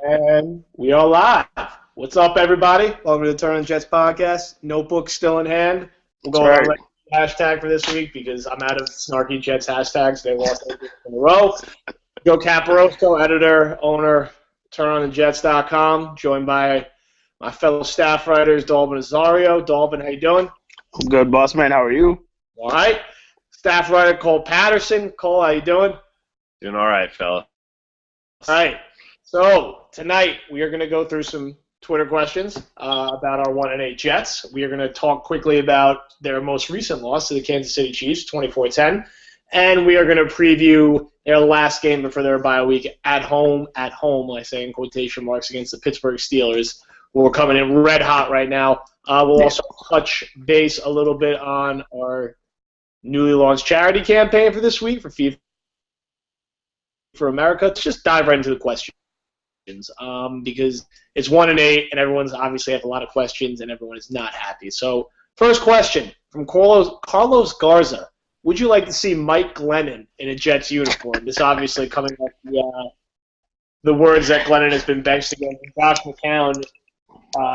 And we are live. What's up, everybody? Welcome to the Turn on Jets podcast. Notebook still in hand. We'll go That's with right. our hashtag for this week because I'm out of snarky Jets hashtags. They lost 8 weeks in a row. Joe Caporoso, editor, owner, turnonthejets.com, joined by my fellow staff writers, Dalvin Azario. Dalvin, how you doing? Good, boss man. How are you? All right. Staff writer, Cole Patterson. Cole, how you doing? Doing all right, fella. All right. So tonight we are going to go through some Twitter questions about our 1-8 Jets. We are going to talk quickly about their most recent loss to the Kansas City Chiefs, 24-10. And we are going to preview their last game before their bye week at home, I say in quotation marks, against the Pittsburgh Steelers, who are coming in red hot right now. We'll also touch base a little bit on our newly launched charity campaign for this week for Feed for America. Let's just dive right into the questions because it's 1-8 and everyone's obviously have a lot of questions and everyone is not happy. So first question from Carlos Garza. Would you like to see Mike Glennon in a Jets uniform? This obviously coming up the words that Glennon has been benched against. Josh McCown,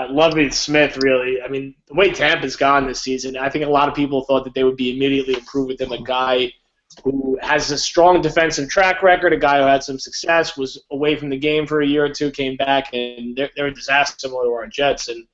Lovie Smith, really. I mean, the way Tampa's gone this season, I think a lot of people thought that they would be immediately improved with him, a guy who has a strong defensive track record, a guy who had some success, was away from the game for a year or two, came back, and they're a disaster similar to our Jets. And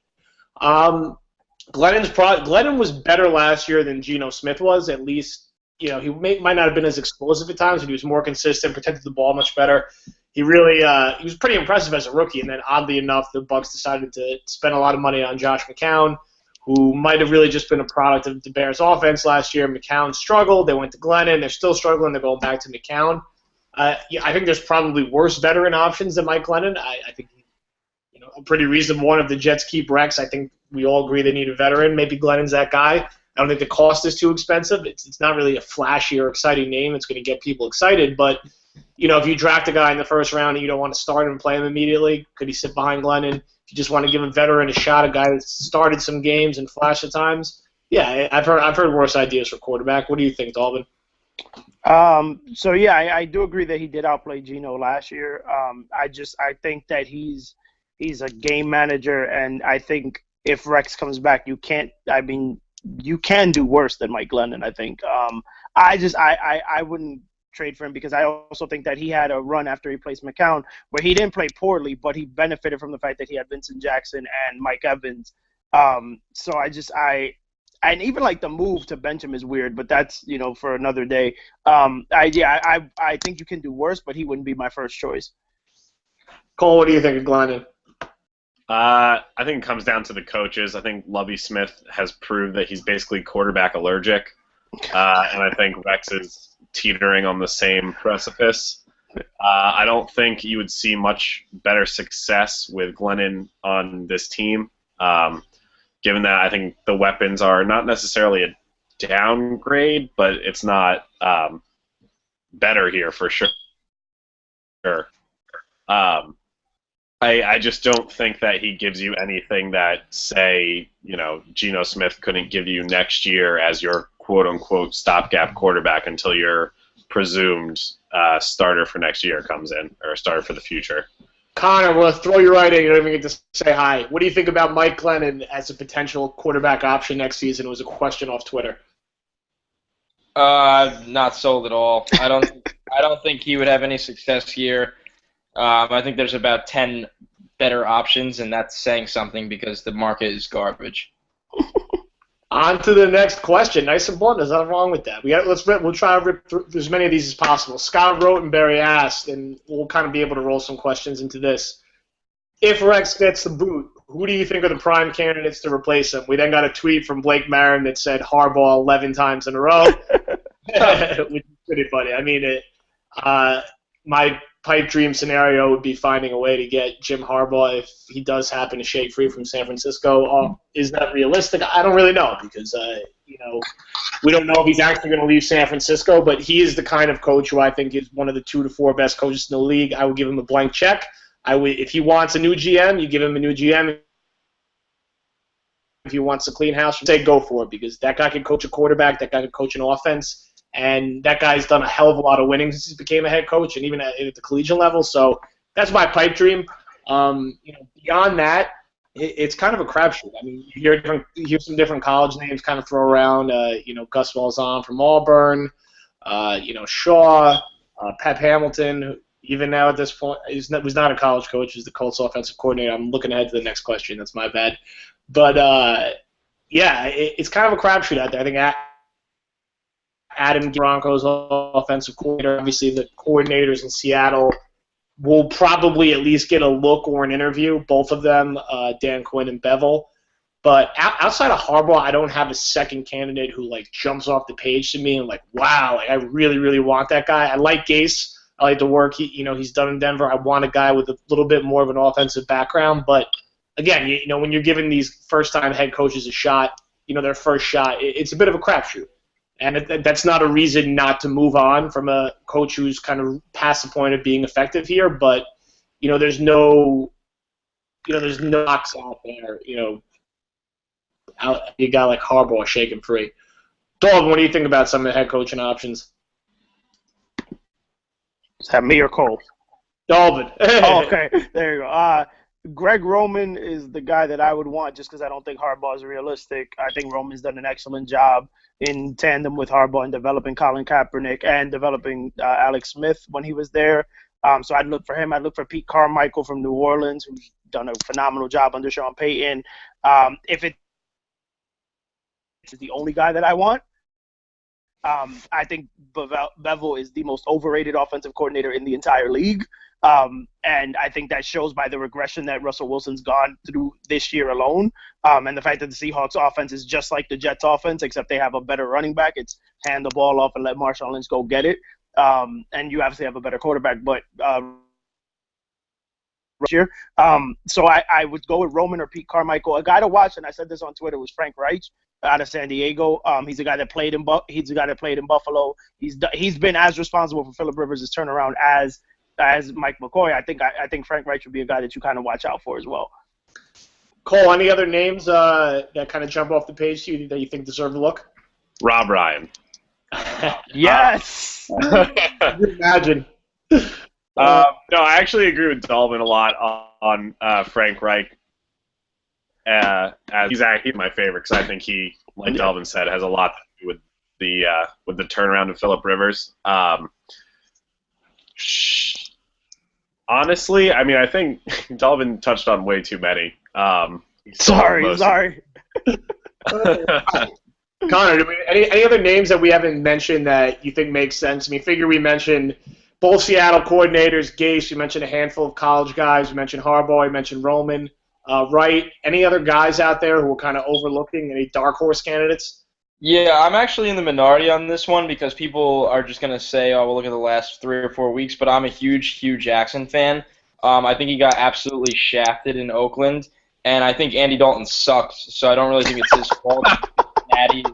Glennon was better last year than Geno Smith was, at least. You know, he might not have been as explosive at times, but he was more consistent, protected the ball much better. He really he was pretty impressive as a rookie, and then oddly enough, the Bucs decided to spend a lot of money on Josh McCown, who might have really just been a product of the Bears' offense last year. McCown struggled. They went to Glennon. They're still struggling. They're going back to McCown. I think there's probably worse veteran options than Mike Glennon. I think a pretty reasonable one if the Jets keep Rex. I think we all agree they need a veteran. Maybe Glennon's that guy. I don't think the cost is too expensive. It's not really a flashy or exciting name. It's going to get people excited. But, if you draft a guy in the first round and you don't want to start him and play him immediately, could he sit behind Glennon? If you just want to give a veteran a shot, a guy that started some games and flashed at times, yeah, I've heard worse ideas for quarterback. What do you think, Dalvin? I do agree that he did outplay Geno last year. I think that he's a game manager, and I think if Rex comes back, you can do worse than Mike Glennon, I think. I wouldn't trade for him because I also think that he had a run after he placed McCown where he didn't play poorly, but he benefited from the fact that he had Vincent Jackson and Mike Evans. And even like the move to bench him is weird, but that's, for another day. I think you can do worse, but he wouldn't be my first choice. Cole, what do you think of Glennon? I think it comes down to the coaches. I think Lovie Smith has proved that he's basically quarterback allergic, and I think Rex is teetering on the same precipice. I don't think you would see much better success with Glennon on this team, given that I think the weapons are not necessarily a downgrade, but it's not better here for sure. I just don't think that he gives you anything that, say, Geno Smith couldn't give you next year as your quote-unquote stopgap quarterback until your presumed starter for next year comes in, or starter for the future. Connor, we'll throw you right in. You don't even get to say hi. What do you think about Mike Glennon as a potential quarterback option next season? It was a question off Twitter. Not sold at all. I don't think he would have any success here. I think there's about 10 better options, and that's saying something because the market is garbage. On to the next question. Nice and blunt. There's nothing wrong with that. We'll try to rip through as many of these as possible. Scott Rotenberry asked, and we'll kind of be able to roll some questions into this. If Rex gets the boot, who do you think are the prime candidates to replace him? We then got a tweet from Blake Marin that said Harbaugh 11 times in a row, which is pretty funny. I mean, my pipe dream scenario would be finding a way to get Jim Harbaugh if he does happen to shake free from San Francisco. Is that realistic? I don't really know because, we don't know if he's actually going to leave San Francisco, but he is the kind of coach who I think is one of the 2 to 4 best coaches in the league. I would give him a blank check. If he wants a new GM, you give him a new GM. If he wants to clean house, say go for it because that guy can coach a quarterback, that guy can coach an offense. And that guy's done a hell of a lot of winning since he became a head coach and even at the collegiate level. So that's my pipe dream. Beyond that, it's kind of a crapshoot. I mean, you hear some different college names kind of throw around. Gus Malzahn from Auburn. Shaw, Pep Hamilton. Even now at this point, was not a college coach. He's the Colts offensive coordinator. I'm looking ahead to the next question. That's my bad. But it's kind of a crapshoot out there. I think Adam Broncos offensive coordinator. Obviously, the coordinators in Seattle will probably at least get a look or an interview. Both of them, Dan Quinn and Bevel. But outside of Harbaugh, I don't have a second candidate who jumps off the page to me and wow, I really, really want that guy. I like Gase. I like the work he's done in Denver. I want a guy with a little bit more of an offensive background. But again, when you're giving these first-time head coaches a shot, their first shot, it's a bit of a crapshoot. And that's not a reason not to move on from a coach who's kind of past the point of being effective here. But there's no knocks out there. A guy like Harbaugh shaking free. Dog, what do you think about some of the head coaching options? Is that me or Cole? Dalvin. Oh, okay, there you go. Greg Roman is the guy that I would want just because I don't think Harbaugh is realistic. I think Roman's done an excellent job in tandem with Harbaugh in developing Colin Kaepernick and developing Alex Smith when he was there. So I'd look for him. I'd look for Pete Carmichael from New Orleans, who's done a phenomenal job under Sean Payton. If it's the only guy that I want, I think Bevel is the most overrated offensive coordinator in the entire league. And I think that shows by the regression that Russell Wilson's gone through this year alone. And the fact that the Seahawks offense is just like the Jets offense, except they have a better running back. It's hand the ball off and let Marshawn Lynch go get it. And you obviously have a better quarterback, but year. So I would go with Roman or Pete Carmichael. A guy to watch, and I said this on Twitter, was Frank Reich out of San Diego. He's a guy that played in Buffalo. He's been as responsible for Phillip Rivers' turnaround as Mike McCoy. I think Frank Reich would be a guy that you kind of watch out for as well. Cole, any other names that kind of jump off the page to you that you think deserve a look? Rob Ryan. Yes. Imagine. No, I actually agree with Dalvin a lot on Frank Reich. He's actually my favorite because I think he, like Dalvin said, has a lot to do with the turnaround of Phillip Rivers. Honestly, I mean, I think Dalvin touched on way too many. Sorry. Connor, any other names that we haven't mentioned that you think make sense? I mean, figure we mentioned both Seattle coordinators, Gase. We mentioned a handful of college guys. We mentioned Harbaugh. We mentioned Roman. Right? Any other guys out there who are kind of overlooking? Any dark horse candidates? Yeah, I'm actually in the minority on this one because people are just going to say, oh, well, look at the last 3 or 4 weeks, but I'm a huge Hugh Jackson fan. I think he got absolutely shafted in Oakland, and I think Andy Dalton sucks, so I don't really think it's his fault that he's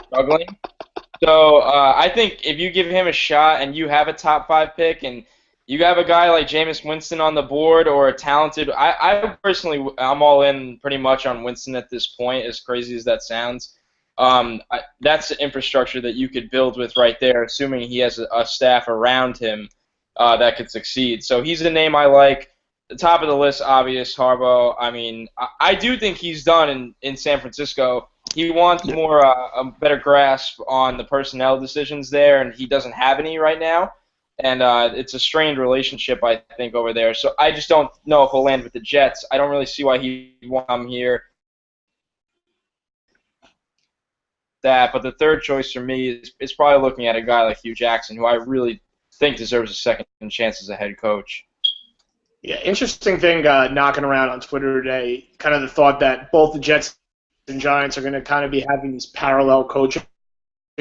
struggling. So I think if you give him a shot and you have a top 5 pick and you have a guy like Jameis Winston on the board or a talented – I personally, I'm all in pretty much on Winston at this point, as crazy as that sounds. That's the infrastructure that you could build with right there, assuming he has a staff around him that could succeed. So he's a name I like. The top of the list, obvious, Harbaugh. I mean, I do think he's done in San Francisco. He wants more a better grasp on the personnel decisions there, and he doesn't have any right now. And it's a strained relationship, I think, over there. So I just don't know if he'll land with the Jets. I don't really see why he'd want to come here. But the third choice for me is probably looking at a guy like Hugh Jackson, who I really think deserves a second chance as a head coach. Yeah, interesting thing knocking around on Twitter today, kind of the thought that both the Jets and Giants are going to kind of be having these parallel coaching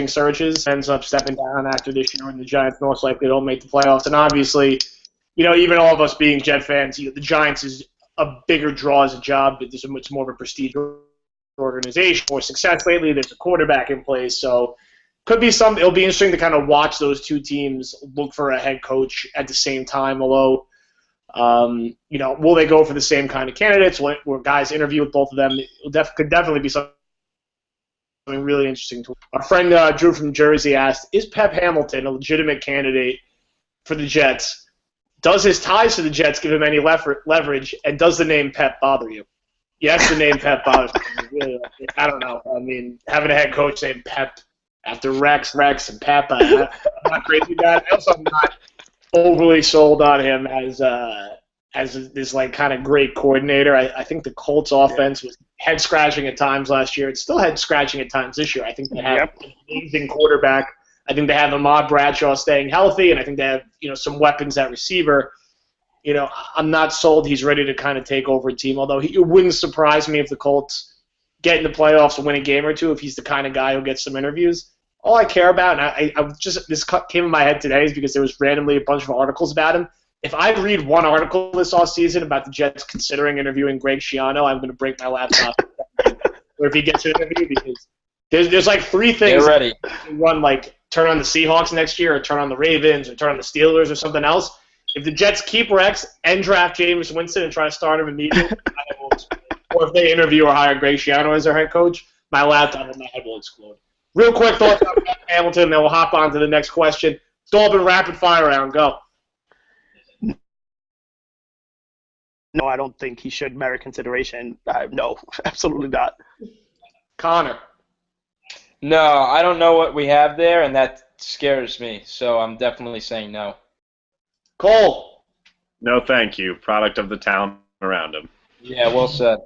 searches. Ends up stepping down after this year, and the Giants most likely don't make the playoffs. And obviously, even all of us being Jet fans, the Giants is a bigger draw as a job, but it's more of a prestige organization. For success lately, there's a quarterback in place, so could be something. It'll be interesting to kind of watch those two teams look for a head coach at the same time. Although, will they go for the same kind of candidates? Will guys interview with both of them? It could definitely be something really interesting. Our friend Drew from Jersey asked, "Is Pep Hamilton a legitimate candidate for the Jets?" Does his ties to the Jets give him any leverage, and does the name Pep bother you? Yes, the name Pep bothers me. I don't know. I mean, having a head coach named Pep after Rex, and Pep, I'm not crazy about it. Also, I'm not overly sold on him as this like kind of great coordinator. I think the Colts offense was head scratching at times last year. It's still head scratching at times this year. I think they have an amazing quarterback. I think they have Ahmad Bradshaw staying healthy, and I think they have some weapons at receiver. I'm not sold he's ready to kind of take over a team, although it wouldn't surprise me if the Colts get in the playoffs and win a game or two if he's the kind of guy who gets some interviews. All I care about, and this came in my head today, is because there was randomly a bunch of articles about him. If I read one article this offseason about the Jets considering interviewing Greg Schiano, I'm going to break my laptop. Or if he gets an interview, because there's like three things. Get ready. One, like turn on the Seahawks next year, or turn on the Ravens, or turn on the Steelers, or something else. If the Jets keep Rex and draft Jameis Winston and try to start him immediately, or if they interview or hire Greg Schiano as their head coach, my laptop and my head will explode. Real quick thoughts on Hamilton, then we'll hop on to the next question. Dolphin rapid fire round, go. No, I don't think he should merit consideration. No, absolutely not. Connor. No, I don't know what we have there, and that scares me. So I'm definitely saying no. Cole. No, thank you. Product of the town around him. Yeah, well said.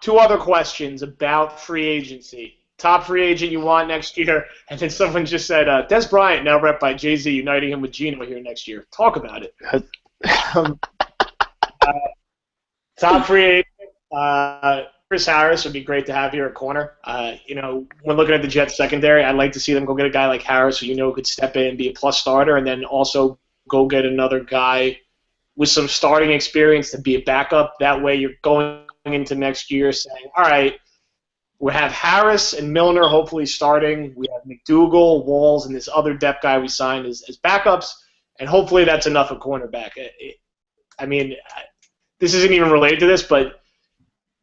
Two other questions about free agency. Top free agent you want next year, and then someone just said, Des Bryant, now rep by Jay-Z, uniting him with Geno here next year. Talk about it. Top free agent, Chris Harris would be great to have here at corner. When looking at the Jets secondary, I'd like to see them go get a guy like Harris who could step in and be a plus starter, and then also go get another guy with some starting experience to be a backup. That way you're going into next year saying, all right, we have Harris and Milner hopefully starting. We have McDougal, Walls, and this other depth guy we signed as backups, and hopefully that's enough at cornerback. This isn't even related to this, but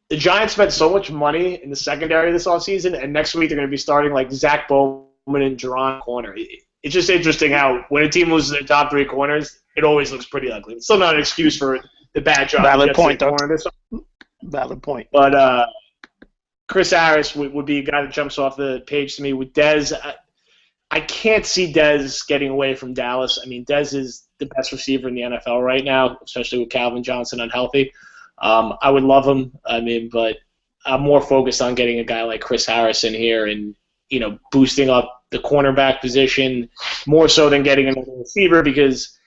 the Giants spent so much money in the secondary this offseason, and next week they're going to be starting like Zach Bowman and Jerron corner. It's just interesting how when a team loses their top three corners, it always looks pretty ugly. It's still not an excuse for the bad job. Valid point, though. Valid point. But Chris Harris would be a guy that jumps off the page to me. With Dez, I can't see Dez getting away from Dallas. I mean, Dez is the best receiver in the NFL right now, especially with Calvin Johnson unhealthy. I would love him. But I'm more focused on getting a guy like Chris Harris in here and, boosting up the cornerback position more so than getting another receiver, because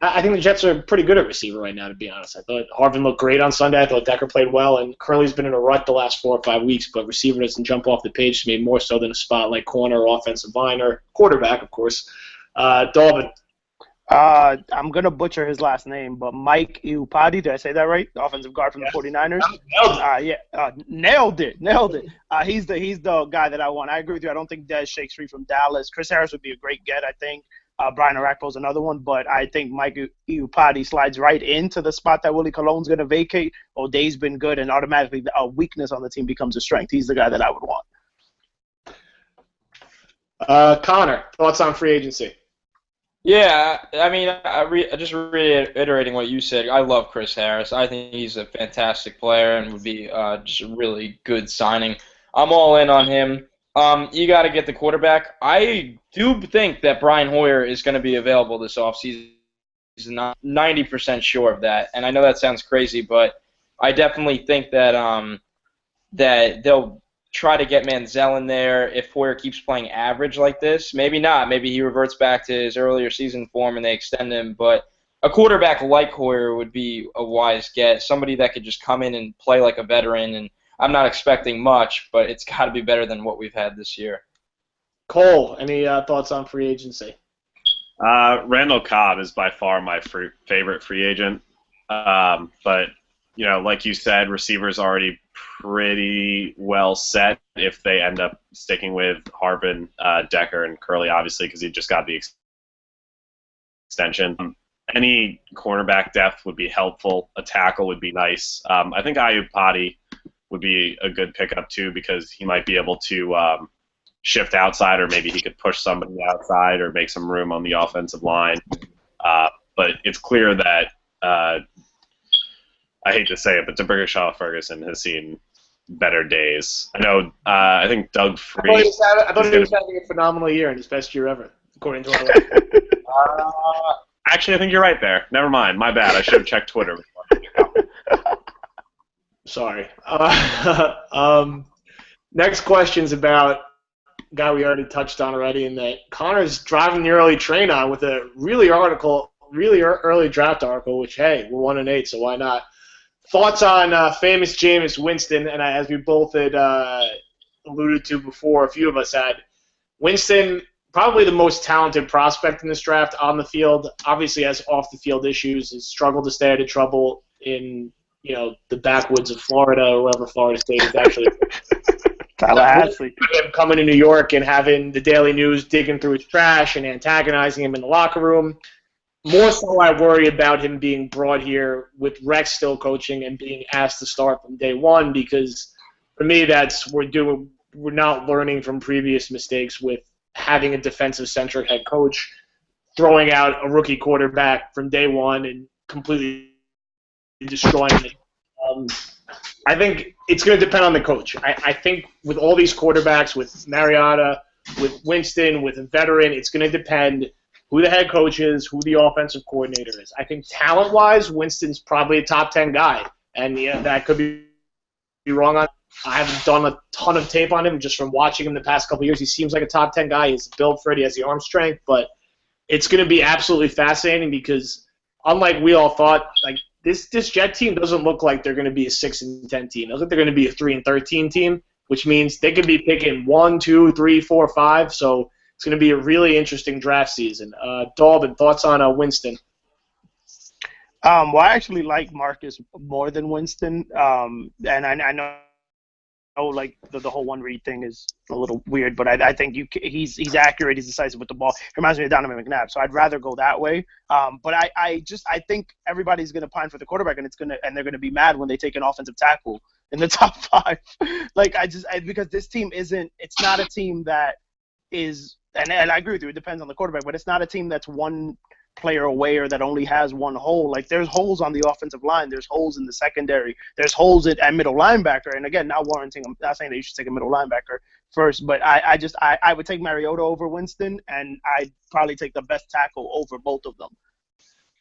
I think the Jets are pretty good at receiver right now, to be honest. I thought Harvin looked great on Sunday. I thought Decker played well, and Curley's been in a rut the last 4 or 5 weeks, but receiver doesn't jump off the page to me more so than a spot like corner or offensive line or quarterback, of course. Dalvin. I'm going to butcher his last name, but Mike Iupati, did I say that right? The offensive guard from the 49ers? Nailed it. Nailed it. He's the guy that I want. I agree with you. I don't think Dez shakes free from Dallas. Chris Harris would be a great get, I think. Brian Orakpo's another one, but I think Mike Iupati slides right into the spot that Willie Colon's going to vacate. O'Day's been good, and automatically a weakness on the team becomes a strength. He's the guy that I would want. Connor, thoughts on free agency? Yeah, just reiterating what you said, I love Chris Harris. I think he's a fantastic player and would be just a really good signing. I'm all in on him. You got to get the quarterback. I do think that Brian Hoyer is going to be available this offseason. He's not 90% sure of that, and I know that sounds crazy, but I definitely think that that they'll try to get Manziel in there if Hoyer keeps playing average like this. Maybe not. Maybe he reverts back to his earlier season form and they extend him. But a quarterback like Hoyer would be a wise get, somebody that could just come in and play like a veteran. And I'm not expecting much, but it's got to be better than what we've had this year. Cole, any thoughts on free agency? Randall Cobb is by far my favorite free agent. But, like you said, receivers already pretty well set if they end up sticking with Harvin, Decker, and Curley, obviously, because he just got the extension. Any cornerback depth would be helpful. A tackle would be nice. I think Iupati would be a good pickup, too, because he might be able to shift outside, or maybe he could push somebody outside or make some room on the offensive line. but it's clear that I hate to say it, but D'Brickashaw Ferguson has seen better days. I know. I think Doug Free. I thought he was having a phenomenal year and his best year ever, according to our. Actually, I think you're right there. Never mind. My bad. I should have checked Twitter before. Sorry. Next question's about a guy we already touched on already, and that Connor's driving the early train on with a really early draft article. Which, hey, we're 1-8, so why not? Thoughts on famous Jameis Winston, and as we both had alluded to before, a few of us had, Winston, probably the most talented prospect in this draft on the field, obviously has off-the-field issues, has struggled to stay out of trouble in the backwoods of Florida or wherever Florida State is actually. Tallahassee. Him coming to New York and having the Daily News digging through his trash and antagonizing him in the locker room. More so, I worry about him being brought here with Rex still coaching and being asked to start from day one, because for me, we're not learning from previous mistakes with having a defensive-centric head coach, throwing out a rookie quarterback from day one and completely destroying it. I think it's going to depend on the coach. I think with all these quarterbacks, with Mariota, with Winston, with a veteran, it's going to depend who the head coach is, who the offensive coordinator is. I think talent-wise, Winston's probably a top 10 guy, and that could be wrong on. I haven't done a ton of tape on him just from watching him the past couple of years. He seems like a top 10 guy. He's built for it. He has the arm strength, but it's going to be absolutely fascinating because, unlike we all thought, like this Jet team doesn't look like they're going to be a 6-10 team. It looks like they're going to be a 3-13 team, which means they could be picking 1, 2, 3, 4, 5. So it's going to be a really interesting draft season. Dalvin, thoughts on Winston? Well, I actually like Marcus more than Winston, and I know like the whole one read thing is a little weird, but I think he's accurate, he's decisive with the ball. He reminds me of Donovan McNabb, so I'd rather go that way. But I think everybody's gonna pine for the quarterback, and they're gonna be mad when they take an offensive tackle in the top 5. Because this team it's not a team that is, and I agree with you, it depends on the quarterback, but it's not a team that's one player away or that only has one hole. Like, there's holes on the offensive line, there's holes in the secondary, there's holes at middle linebacker, and again, I'm not saying that you should take a middle linebacker first, but I would take Mariota over Winston, and I'd probably take the best tackle over both of them.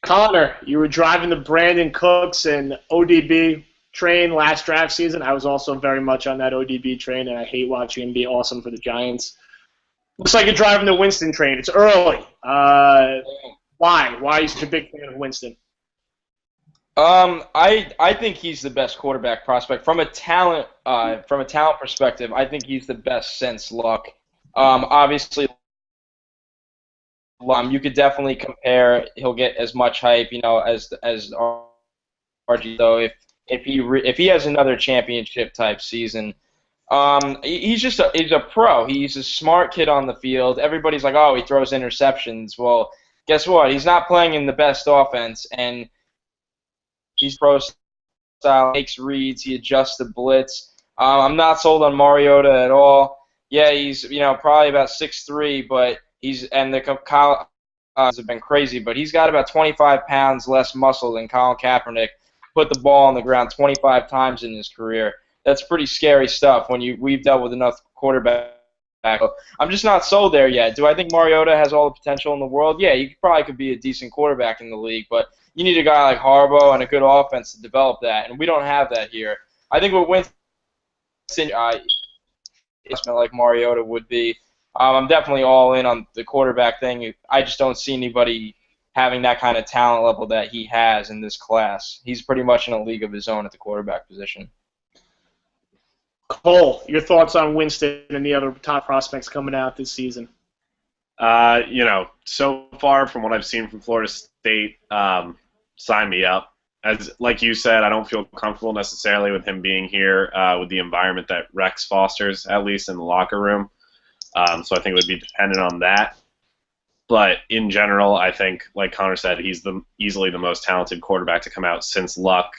Connor, you were driving the Brandon Cooks and ODB train last draft season. I was also very much on that ODB train, and I hate watching him be awesome for the Giants. Looks like you're driving the Winston train. It's early. Why? Why are you such a big fan of Winston? I think he's the best quarterback prospect from a talent perspective. I think he's the best since Luck. Obviously, you could definitely compare. He'll get as much hype, as RG. Though if he has another championship type season, he's a pro. He's a smart kid on the field. Everybody's like, oh, he throws interceptions. Well, guess what? He's not playing in the best offense, and he's pro style, makes reads, he adjusts the blitz. I'm not sold on Mariota at all. Yeah, he's probably about 6'3", but the Kyle have been crazy, but he's got about 25 pounds less muscle than Colin Kaepernick. Put the ball on the ground 25 times in his career. That's pretty scary stuff when we've dealt with enough quarterback. I'm just not sold there yet. Do I think Mariota has all the potential in the world? Yeah, he probably could be a decent quarterback in the league, but you need a guy like Harbaugh and a good offense to develop that, and we don't have that here. I think what Winston, like Mariota would be. I'm definitely all in on the quarterback thing. I just don't see anybody having that kind of talent level that he has in this class. He's pretty much in a league of his own at the quarterback position. Cole, your thoughts on Winston and the other top prospects coming out this season? So far from what I've seen from Florida State, sign me up. As like you said, I don't feel comfortable necessarily with him being here with the environment that Rex fosters, at least in the locker room. So I think it would be dependent on that. But in general, I think, like Connor said, he's easily the most talented quarterback to come out since Luck.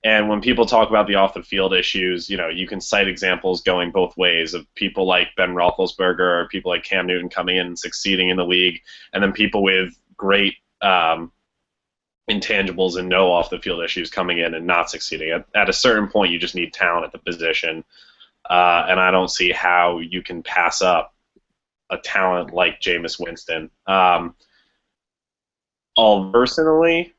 And when people talk about the off-the-field issues, you can cite examples going both ways of people like Ben Roethlisberger or people like Cam Newton coming in and succeeding in the league, and then people with great intangibles and no off-the-field issues coming in and not succeeding. At a certain point, you just need talent at the position, and I don't see how you can pass up a talent like Jameis Winston. Personally,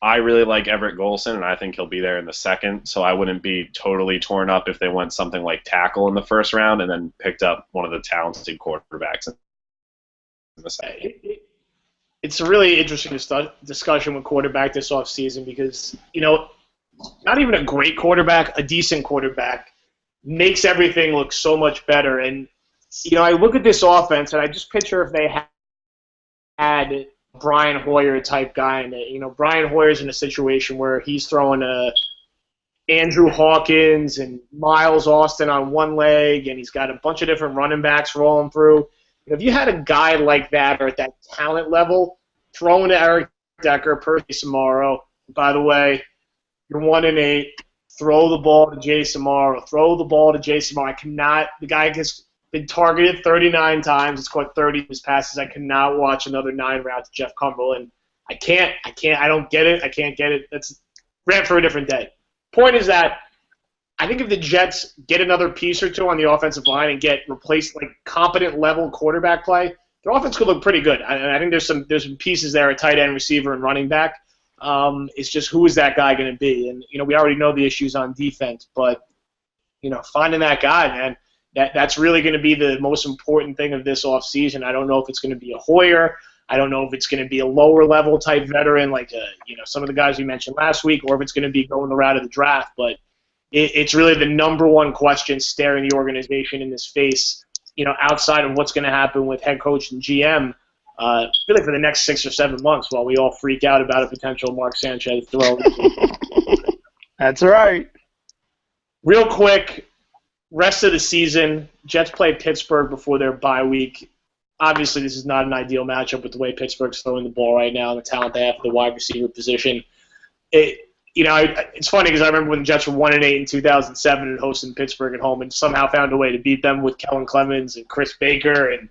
I really like Everett Golson, and I think he'll be there in the second, so I wouldn't be totally torn up if they went something like tackle in the first round and then picked up one of the talented quarterbacks in the second. It's a really interesting discussion with quarterback this offseason because, not even a great quarterback, a decent quarterback makes everything look so much better. And, I look at this offense, and I just picture if they had Brian Hoyer type guy in it. Brian Hoyer's in a situation where he's throwing Andrew Hawkins and Miles Austin on one leg, and he's got a bunch of different running backs rolling through. If you had a guy like that or at that talent level, throwing to Eric Decker, Percy Samaro, by the way, you're 1-8, throw the ball to Jay Samaro, the guy has been targeted 39 times, he's caught 30 of his passes. I cannot watch another 9 routes to Jeff Cumberland. I don't get it. I can't get it. That's rant for a different day. Point is that I think if the Jets get another piece or two on the offensive line and get replaced like competent level quarterback play, their offense could look pretty good. I think there's some pieces there, a tight end, receiver, and running back. It's just who is that guy going to be? And we already know the issues on defense, but finding that guy, man, that's really going to be the most important thing of this offseason. I don't know if it's going to be a Hoyer. I don't know if it's going to be a lower level type veteran like some of the guys we mentioned last week, or if it's going to be going the route of the draft. But it's really the number one question staring the organization in this face, outside of what's going to happen with head coach and GM, really for the next 6 or 7 months while we all freak out about a potential Mark Sanchez throw. That's right. Real quick, rest of the season, Jets play Pittsburgh before their bye week. Obviously, this is not an ideal matchup with the way Pittsburgh's throwing the ball right now and the talent they have at the wide receiver position. It's funny because I remember when the Jets were 1-8 in 2007 and hosting Pittsburgh at home and somehow found a way to beat them with Kellen Clemens and Chris Baker and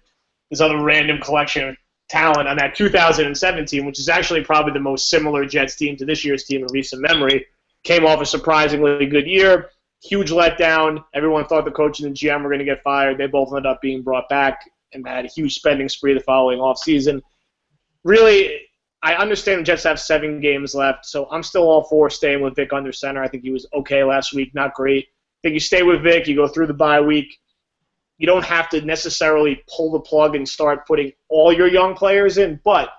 this other random collection of talent on that 2007 team, which is actually probably the most similar Jets team to this year's team in recent memory. Came off a surprisingly good year, huge letdown. Everyone thought the coach and the GM were going to get fired. They both ended up being brought back and had a huge spending spree the following offseason. Really, I understand the Jets have 7 games left, so I'm still all for staying with Vic under center. I think he was okay last week, not great. I think you stay with Vic, you go through the bye week. You don't have to necessarily pull the plug and start putting all your young players in, but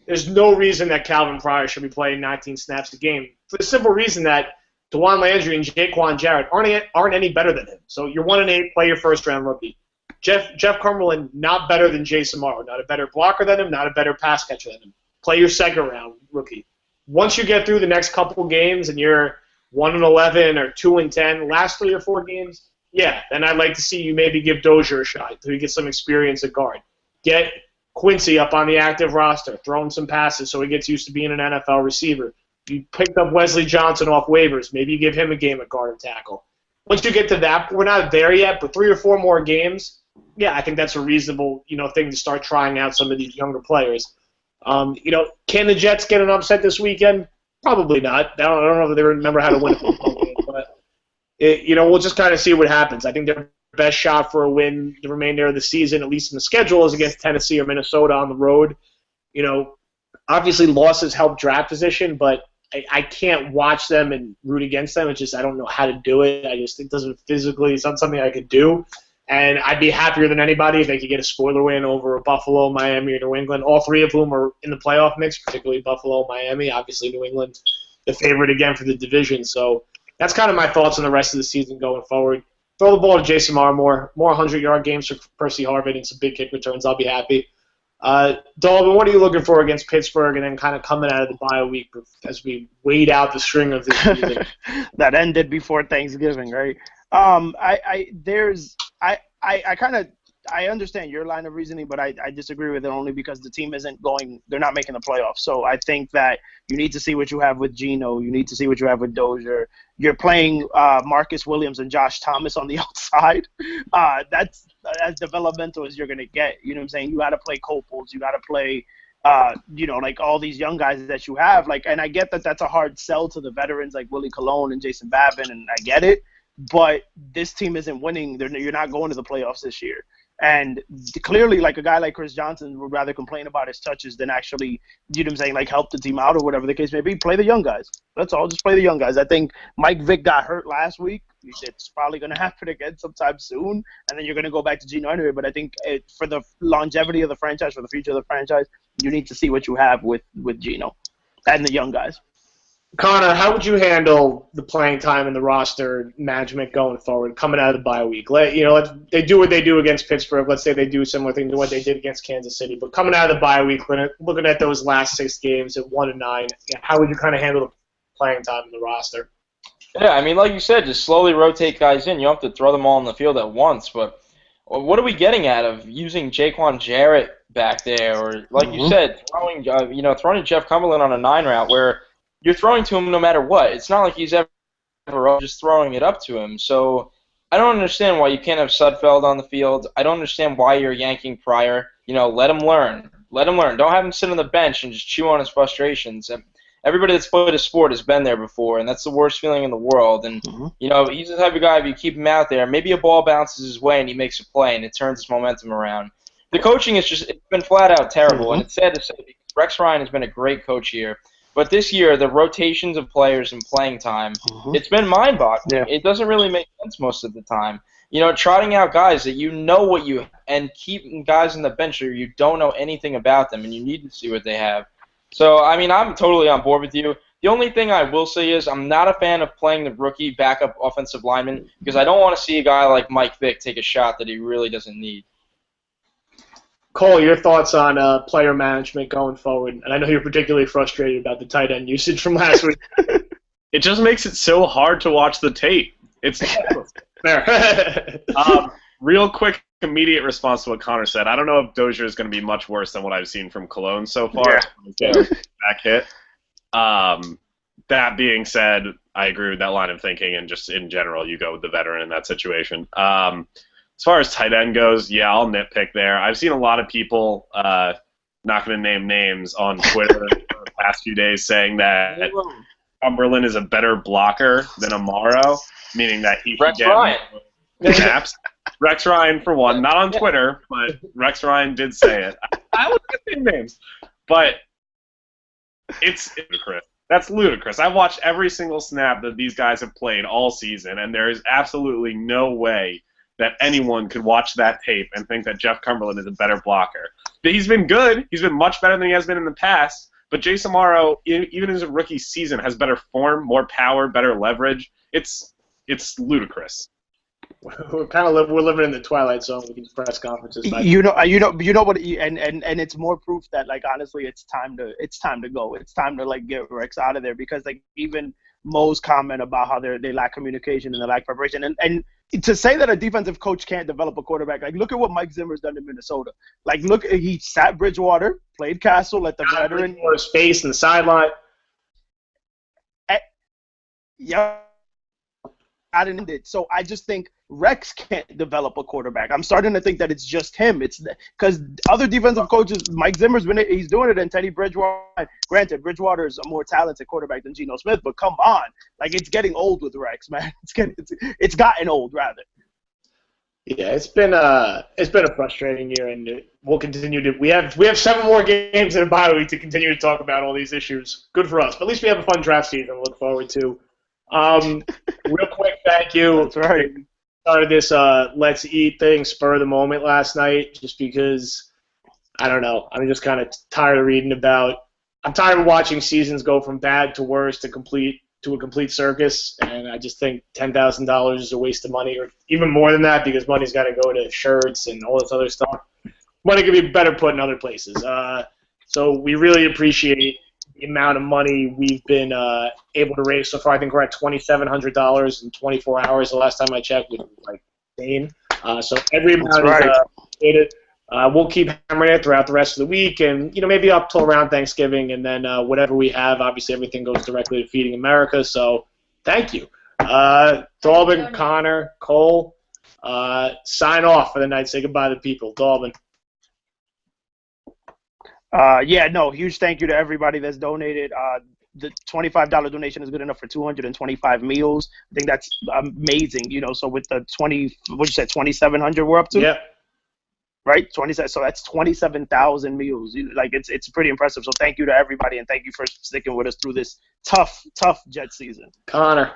there's no reason that Calvin Pryor should be playing 19 snaps a game for the simple reason that DeJuan Landry and Jaquan Jarrett aren't any better than him. So you're 1-8, play your first-round rookie. Jeff Cumberland, not better than Jay Samaro, not a better blocker than him, not a better pass catcher than him. Play your second-round rookie. Once you get through the next couple games and you're 1-11 or 2-10, last 3 or 4 games, yeah, then I'd like to see you maybe give Dozier a shot so he gets some experience at guard. Get Quincy up on the active roster, throw him some passes so he gets used to being an NFL receiver. You picked up Wesley Johnson off waivers. Maybe you give him a game at guard and tackle. Once you get to that, we're not there yet, but 3 or 4 more games, yeah, I think that's a reasonable thing to start trying out some of these younger players. Can the Jets get an upset this weekend? Probably not. I don't know if they remember how to win a football game, but we'll just kind of see what happens. I think their best shot for a win the remainder of the season, at least in the schedule, is against Tennessee or Minnesota on the road. Obviously losses help draft position, but I can't watch them and root against them. It's just I don't know how to do it. It doesn't physically. It's not something I could do. And I'd be happier than anybody if they could get a spoiler win over Buffalo, Miami, or New England, all 3 of whom are in the playoff mix, particularly Buffalo, Miami. Obviously, New England, the favorite again for the division. So that's kind of my thoughts on the rest of the season going forward. Throw the ball to Jason Marr more 100-yard games for Percy Harvin and some big kick returns. I'll be happy. Dalvin, what are you looking for against Pittsburgh and then kind of coming out of the bye week as we wait out the string of this season? That ended before Thanksgiving, right? I understand your line of reasoning, but I disagree with it only because the team they're not making the playoffs. So I think that you need to see what you have with Geno. You need to see what you have with Dozier. You're playing Marcus Williams and Josh Thomas on the outside. That's as developmental as you're going to get. You know what I'm saying? You got to play Copels. You got to play like all these young guys that you have. Like, and I get that that's a hard sell to the veterans like Willie Colon and Jason Babin, and I get it. But this team isn't winning. You're not going to the playoffs this year. And clearly, like a guy like Chris Johnson would rather complain about his touches than actually, you know what I'm saying, like help the team out or whatever the case may be. Play the young guys. That's all. Just play the young guys. I think Mike Vick got hurt last week. It's probably going to happen again sometime soon. And then you're going to go back to Gino anyway. But I think for the longevity of the franchise, for the future of the franchise, you need to see what you have with Gino and the young guys. Connor, how would you handle the playing time and the roster management going forward, coming out of the bye week? They do what they do against Pittsburgh. Let's say they do similar thing to what they did against Kansas City. But coming out of the bye week, looking at those last 6 games at 1-9, how would you kind of handle the playing time in the roster? Yeah, I mean, like you said, just slowly rotate guys in. You don't have to throw them all on the field at once. But what are we getting out of using Jaquan Jarrett back there, or like you said, throwing Jeff Cumberland on a 9 route where you're throwing to him no matter what. It's not like he's ever just throwing it up to him. So I don't understand why you can't have Sudfeld on the field. I don't understand why you're yanking Pryor. Let him learn. Let him learn. Don't have him sit on the bench and just chew on his frustrations. And everybody that's played a sport has been there before, and that's the worst feeling in the world. And, he's the type of guy, if you keep him out there, maybe a ball bounces his way and he makes a play and it turns his momentum around. The coaching it's been flat out terrible, and it's sad to say because Rex Ryan has been a great coach here. But this year, the rotations of players and playing time, it's been mind-boggling. Yeah. It doesn't really make sense most of the time. Trotting out guys that and keeping guys on the bench where you don't know anything about them and you need to see what they have. So, I mean, I'm totally on board with you. The only thing I will say is I'm not a fan of playing the rookie backup offensive lineman because I don't want to see a guy like Mike Vick take a shot that he really doesn't need. Cole, your thoughts on player management going forward? And I know you're particularly frustrated about the tight end usage from last week. It just makes it so hard to watch the tape. It's fair. Real quick, immediate response to what Connor said. I don't know if Dozier is going to be much worse than what I've seen from Cologne so far. Yeah. Back hit. That being said, I agree with that line of thinking, and just in general, you go with the veteran in that situation. As far as tight end goes, yeah, I'll nitpick there. I've seen a lot of people, not going to name names, on Twitter for the past few days saying that Cumberland is a better blocker than Amaro, meaning that he should get snaps. Rex Ryan, for one, not on Twitter, but Rex Ryan did say it. I would name names. But it's ludicrous. That's ludicrous. I've watched every single snap that these guys have played all season, and there is absolutely no way that anyone could watch that tape and think that Jeff Cumberland is a better blocker. He's been good. He's been much better than he has been in the past. But Jace Amaro, even in his rookie season, has better form, more power, better leverage. It's ludicrous. We're living in the twilight zone with these press conferences. You know what? And it's more proof that, like, honestly, it's time to go. It's time to, like, get Rex out of there because, like, even Mo's comment about how they lack communication and they lack preparation and to say that a defensive coach can't develop a quarterback, like, look at what Mike Zimmer's done in Minnesota. Like, look, he sat Bridgewater, played Castle, let the veteran space in the sideline. Yeah, I didn't it. So I just think Rex can't develop a quarterback. I'm starting to think that it's just him. It's because other defensive coaches, Mike Zimmer's he's doing it, and Teddy Bridgewater. Granted, Bridgewater is a more talented quarterback than Geno Smith, but come on, like, it's getting old with Rex, man. It's gotten old rather. Yeah, it's been a frustrating year, and we'll continue to. We have 7 more games in a bye week to continue to talk about all these issues. Good for us, but at least we have a fun draft season to look forward to. Real quick, thank you. That's right. Started this Let's Eat thing spur of the moment last night just because, I don't know, I'm just kind of tired of reading about – I'm tired of watching seasons go from bad to worse to a complete circus, and I just think $10,000 is a waste of money, or even more than that because money's got to go to shirts and all this other stuff. Money could be better put in other places. So we really appreciate the amount of money we've been able to raise so far. I think we're at $2,700 in 24 hours the last time I checked, which was like insane. So every amount is appreciated. We'll keep hammering it throughout the rest of the week and, maybe up till around Thanksgiving, and then whatever we have, obviously everything goes directly to Feeding America. So thank you. Dalvin, Connor, Cole, sign off for the night. Say goodbye to the people. Dalvin. Huge thank you to everybody that's donated. The $25 donation is good enough for 225 meals. I think that's amazing. So with the 2,700 we're up to. Yeah. Right, 27. So that's 27,000 meals. It's pretty impressive. So thank you to everybody, and thank you for sticking with us through this tough Jet season. Connor.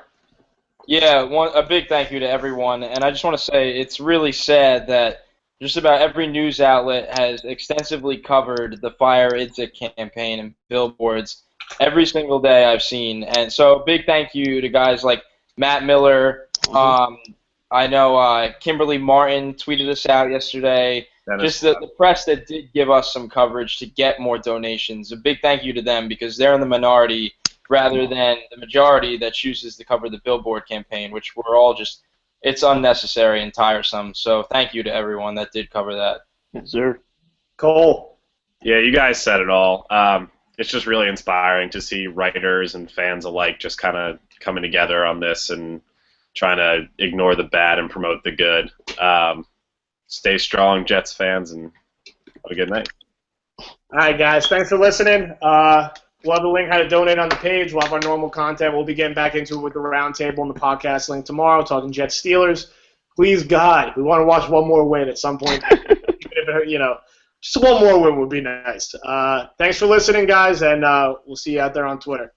Yeah, a big thank you to everyone, and I just want to say it's really sad that just about every news outlet has extensively covered the Fire Idzik campaign and billboards every single day I've seen. And so big thank you to guys like Matt Miller. I know Kimberly Martin tweeted us out yesterday. Just the press that did give us some coverage to get more donations. A big thank you to them because they're in the minority rather than the majority that chooses to cover the billboard campaign, which we're all just – it's unnecessary and tiresome. So thank you to everyone that did cover that. Yes, sir. Cole. Yeah, you guys said it all. It's just really inspiring to see writers and fans alike just kind of coming together on this and trying to ignore the bad and promote the good. Stay strong, Jets fans, and have a good night. All right, guys. Thanks for listening. We'll have the link how to donate on the page. We'll have our normal content. We'll be getting back into it with the roundtable and the podcast link tomorrow, talking Jets Steelers. Please, God, we want to watch one more win at some point. Even if, just one more win would be nice. Thanks for listening, guys, and we'll see you out there on Twitter.